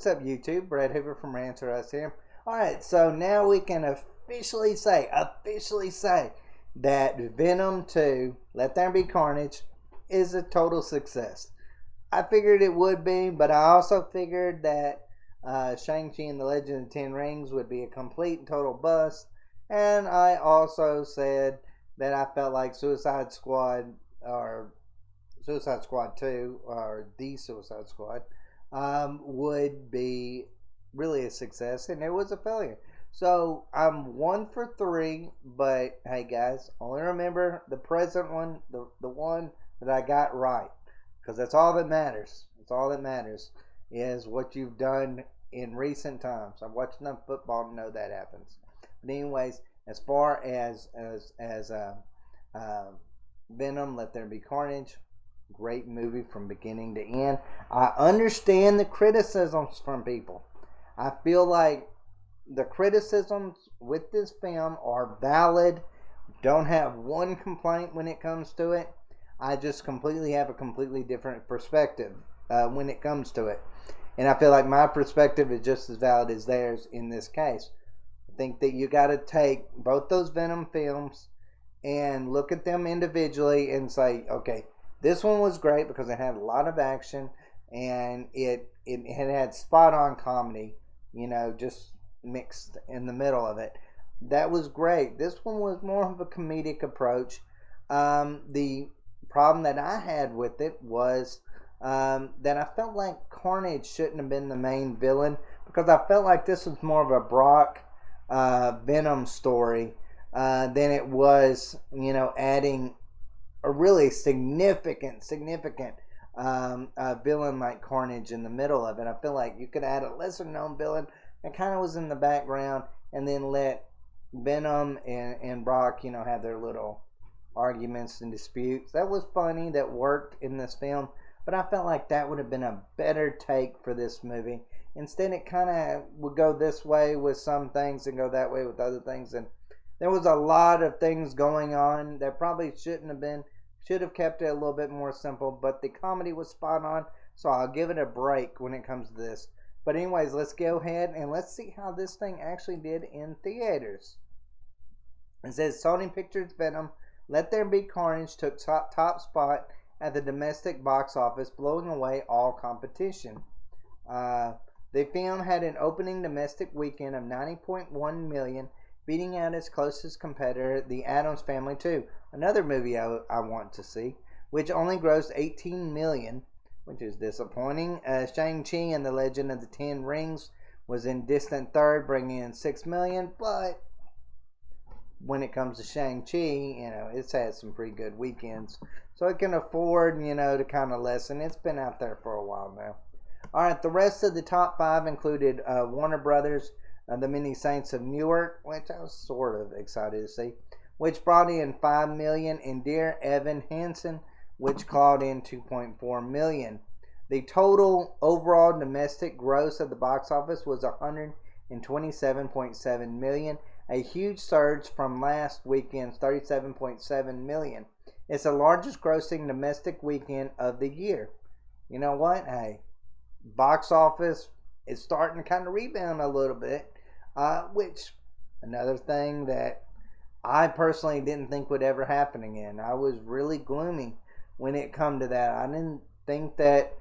What's up, YouTube? Brad Hoover from Rants here. Alright, so now we can officially say that Venom 2, Let There Be Carnage, is a total success. I figured it would be, but I also figured that Shang-Chi and the Legend of the Ten Rings would be a complete and total bust. And I also said that I felt like Suicide Squad 2, or The Suicide Squad, would be really a success, and it was a failure. So I'm 1 for 3, but hey guys, only remember the present one, the one that I got right, because that's all that matters. That's all that matters is what you've done in recent times. I've watched enough football to know that happens. But anyways, as far as Venom, Let There Be Carnage, great movie from beginning to end. I understand the criticisms from people. I feel like the criticisms with this film are valid. Don't have one complaint when it comes to it. I just completely have a completely different perspective when it comes to it. And I feel like my perspective is just as valid as theirs in this case. I think that you got to take both those Venom films and look at them individually and say, okay, this one was great because it had a lot of action and it had spot on comedy, just mixed in the middle of it. That was great. This one was more of a comedic approach. The problem that I had with it was that I felt like Carnage shouldn't have been the main villain, because I felt like this was more of a Brock Venom story than it was, adding a really significant villain like Carnage in the middle of it. I feel like you could add a lesser known villain that kind of was in the background, and then let Venom and Brock, have their little arguments and disputes. That was funny. That worked in this film, but I felt like that would have been a better take for this movie. Instead, it kind of would go this way with some things and go that way with other things, and there was a lot of things going on that probably shouldn't have been. Should have kept it a little bit more simple, but the comedy was spot on, so I'll give it a break when it comes to this. But anyways, let's go ahead and let's see how this thing actually did in theaters. It says Sony Pictures Venom, Let There Be Carnage took top spot at the domestic box office, blowing away all competition. The film had an opening domestic weekend of $90.1 million, beating out its closest competitor, The Addams Family 2, another movie I want to see, which only grossed $18 million, which is disappointing. Shang-Chi and the Legend of the Ten Rings was in distant third, bringing in $6 million, but when it comes to Shang-Chi, it's had some pretty good weekends, so it can afford, to kind of lessen. It's been out there for a while now. Alright, the rest of the top 5 included Warner Brothers, The Many Saints of Newark, which I was sort of excited to see, which brought in $5 million, and Dear Evan Hansen, which clawed in $2.4 million. The total overall domestic gross of the box office was $127.7 million, a huge surge from last weekend's $37.7 million. It's the largest grossing domestic weekend of the year. You know what? Hey, box office is starting to kind of rebound a little bit, which another thing that I personally didn't think would ever happen again. I was really gloomy when it come to that. I didn't think that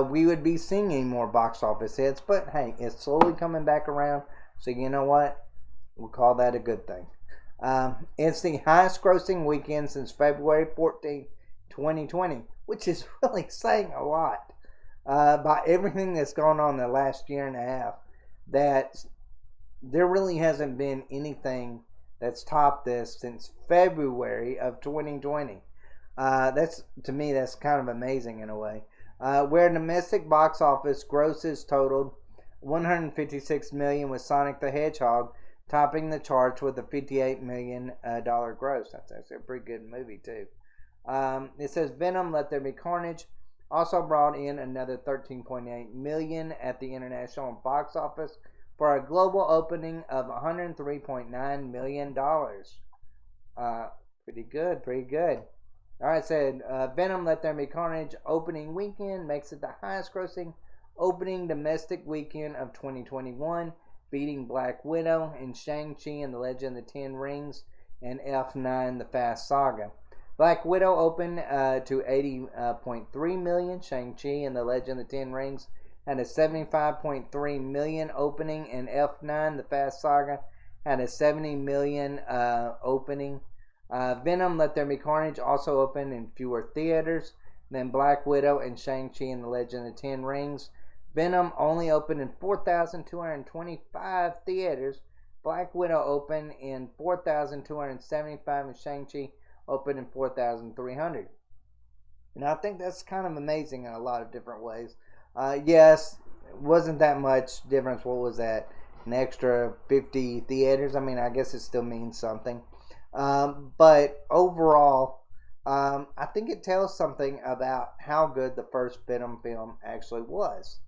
we would be seeing any more box office hits, but hey, it's slowly coming back around, so you know what? We'll call that a good thing. It's the highest grossing weekend since February 14, 2020, which is really saying a lot. By everything that's gone on the last year and a half, that there really hasn't been anything that's topped this since February of 2020. To me, that's kind of amazing in a way. Where domestic box office grosses totaled $156 million, with Sonic the Hedgehog topping the charts with a $58 million gross. That's actually a pretty good movie too. It says Venom, Let There Be Carnage also brought in another $13.8 million at the international box office, for a global opening of $103.9 million. Pretty good. Alright, said Venom, Let There Be Carnage opening weekend makes it the highest grossing opening domestic weekend of 2021, beating Black Widow and Shang-Chi and the Legend of the Ten Rings and F9 The Fast Saga. Black Widow opened to 80.3 million. Shang-Chi and the Legend of the Ten Rings had a 75.3 million opening, and F9 The Fast Saga had a 70 million opening. Venom Let There Be Carnage also opened in fewer theaters than Black Widow and Shang-Chi and the Legend of the Ten Rings. Venom only opened in 4,225 theaters. Black Widow opened in 4,275 and Shang-Chi opened in 4,300. And I think that's kind of amazing in a lot of different ways. Yes, it wasn't that much difference. What was that? An extra 50 theaters? I mean, I guess it still means something. But overall, I think it tells something about how good the first Venom film actually was.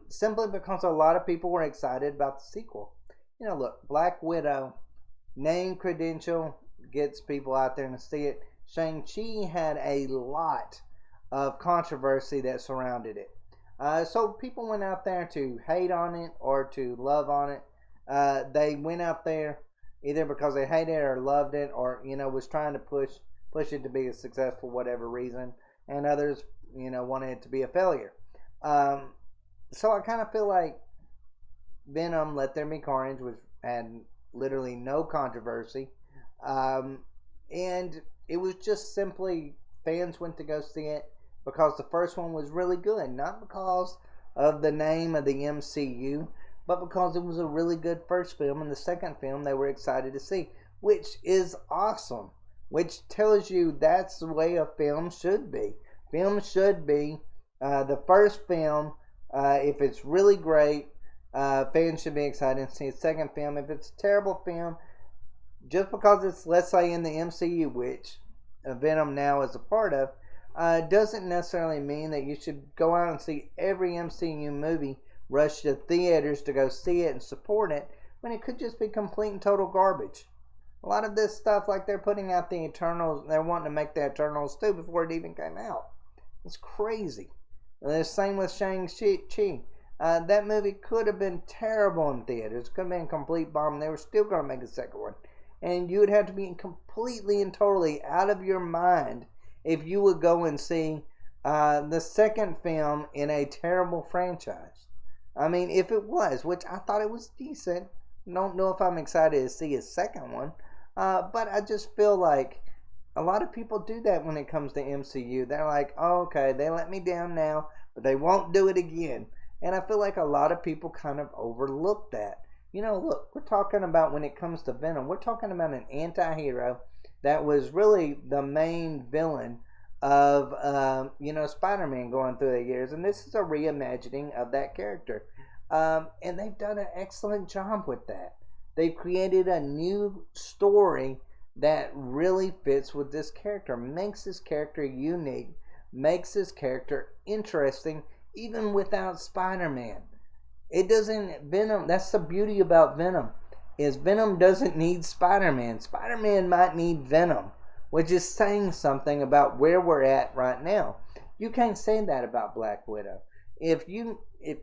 Simply because a lot of people were excited about the sequel. You know, look, Black Widow, name credential, gets people out there to see it. Shang-Chi had a lot of controversy that surrounded it. So people went out there to hate on it or to love on it. They went out there either because they hated it or loved it, or was trying to push it to be a success for whatever reason, and others wanted it to be a failure. So I kind of feel like Venom Let There Be Carnage had literally no controversy, and it was just simply fans went to go see it because the first one was really good, not because of the name of the MCU, but because it was a really good first film, and the second film they were excited to see, which is awesome, which tells you that's the way a film should be. Film should be the first film, if it's really great, fans should be excited to see a second film. If it's a terrible film, just because it's, let's say, in the MCU, which Venom now is a part of, doesn't necessarily mean that you should go out and see every MCU movie, rush to theaters to go see it and support it, when it could just be complete and total garbage. A lot of this stuff, like they're putting out the Eternals, they're wanting to make the Eternals too before it even came out. It's crazy. The same with Shang-Chi. That movie could have been terrible in theaters. It could have been a complete bomb, and they were still going to make a second one. And you would have to be completely and totally out of your mind if you would go and see the second film in a terrible franchise. I mean, if it was, which I thought it was decent. Don't know if I'm excited to see a second one. But I just feel like a lot of people do that when it comes to MCU. They're like, oh, okay, they let me down now, but they won't do it again. And I feel like a lot of people kind of overlook that. Look, we're talking about, when it comes to Venom, we're talking about an anti-hero that was really the main villain of, Spider-Man going through the years. And this is a reimagining of that character. And they've done an excellent job with that. They've created a new story that really fits with this character, makes this character unique, makes this character interesting, even without Spider-Man. Venom, that's the beauty about Venom, is Venom doesn't need Spider-Man. Spider-Man might need Venom, which is saying something about where we're at right now. You can't say that about Black Widow. If you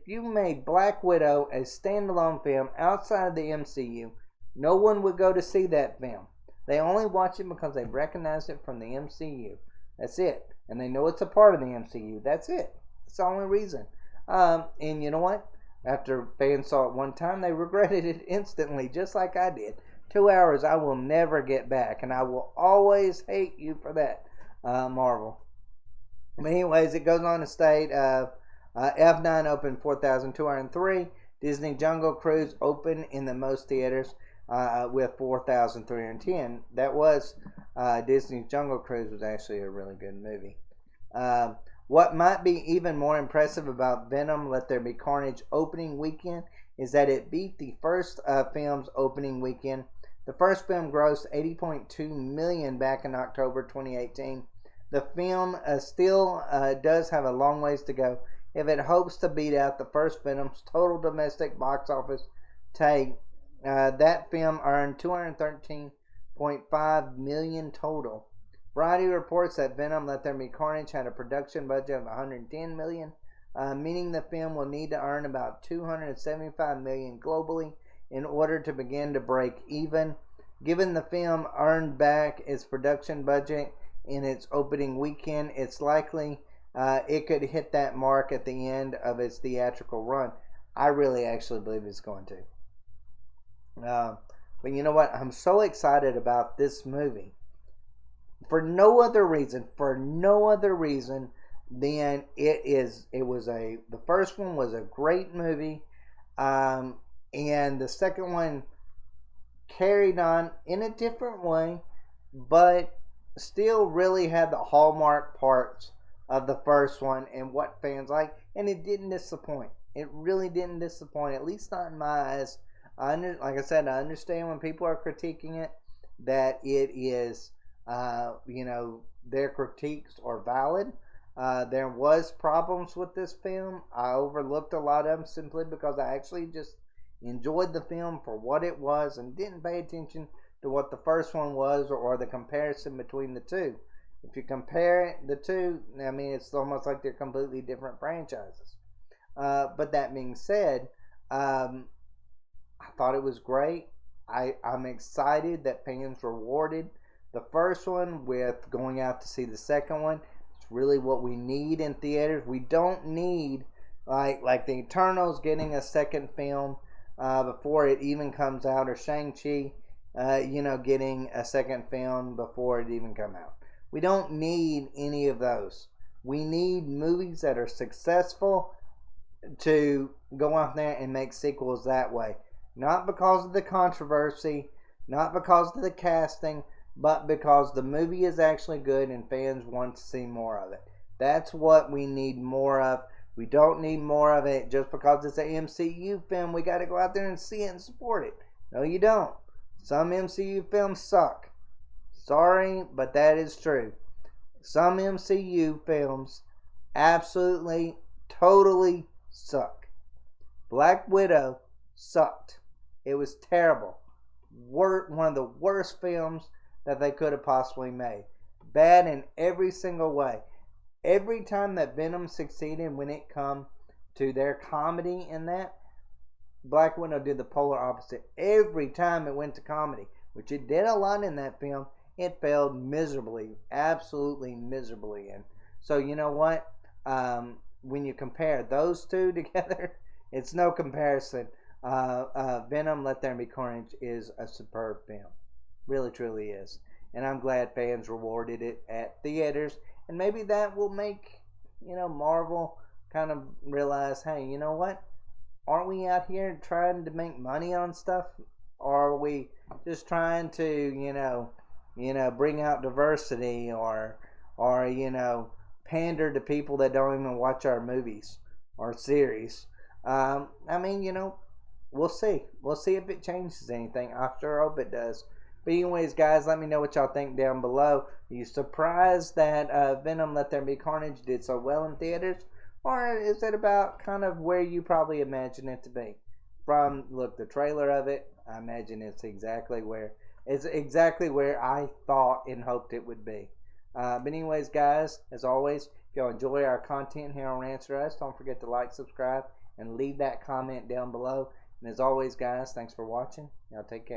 made Black Widow a standalone film outside of the MCU, no one would go to see that film. They only watch it because they recognize it from the MCU. That's it. And they know it's a part of the MCU. That's it. That's the only reason. And you know what? After fans saw it one time, they regretted it instantly, just like I did. 2 hours I will never get back, and I will always hate you for that, Marvel. But anyways, it goes on to state, F9 opened 4,203. Disney Jungle Cruise opened in the most theaters with 4,310. That was Disney's Jungle Cruise was actually a really good movie. What might be even more impressive about Venom Let There Be Carnage opening weekend is that it beat the first film's opening weekend. The first film grossed $80.2 million back in October 2018. The film still does have a long ways to go if it hopes to beat out the first Venom's total domestic box office take. That film earned $213.5 million total. Variety reports that Venom Let There Be Carnage had a production budget of $110 million. meaning the film will need to earn about $275 million globally in order to begin to break even. Given the film earned back its production budget in its opening weekend, it's likely it could hit that mark at the end of its theatrical run. I really actually believe it's going to. But you know what? I'm so excited about this movie for no other reason than the first one was a great movie, and the second one carried on in a different way, but still really had the hallmark parts of the first one and what fans like, and it didn't disappoint. It really didn't disappoint, at least not in my eyes. Like I said, I understand when people are critiquing it that it is, their critiques are valid. There was problems with this film. I overlooked a lot of them simply because I actually just enjoyed the film for what it was and didn't pay attention to what the first one was or the comparison between the two. If you compare the two, I mean, it's almost like they're completely different franchises. But that being said, I thought it was great. I'm excited that fans rewarded the first one with going out to see the second one. It's really what we need in theaters. We don't need like the Eternals getting a second film before it even comes out, or Shang-Chi, getting a second film before it even come out. We don't need any of those. We need movies that are successful to go out there and make sequels that way. Not because of the controversy, not because of the casting, but because the movie is actually good and fans want to see more of it. That's what we need more of. We don't need more of it just because it's an MCU film. We got to go out there and see it and support it. No, you don't. Some MCU films suck. Sorry, but that is true. Some MCU films absolutely, totally suck. Black Widow sucked. It was terrible. One of the worst films that they could have possibly made. Bad in every single way. Every time that Venom succeeded when it come to their comedy in that, Black Widow did the polar opposite. Every time it went to comedy, which it did a lot in that film, it failed miserably. Absolutely miserably. And so you know what? When you compare those two together, it's no comparison. Venom, Let There Be Carnage is a superb film. Really, truly is. And I'm glad fans rewarded it at theaters. And maybe that will make, Marvel kind of realize, hey, you know what? Aren't we out here trying to make money on stuff? Or are we just trying to, bring out diversity or pander to people that don't even watch our movies or series? We'll see. We'll see if it changes anything. I sure hope it does. But anyways, guys, let me know what y'all think down below. Are you surprised that Venom, Let There Be Carnage did so well in theaters? Or is it about kind of where you probably imagine it to be? From, the trailer of it, I imagine it's exactly where I thought and hoped it would be. But anyways, guys, as always, if y'all enjoy our content here on Rants, don't forget to like, subscribe, and leave that comment down below. And as always, guys, thanks for watching. Y'all take care.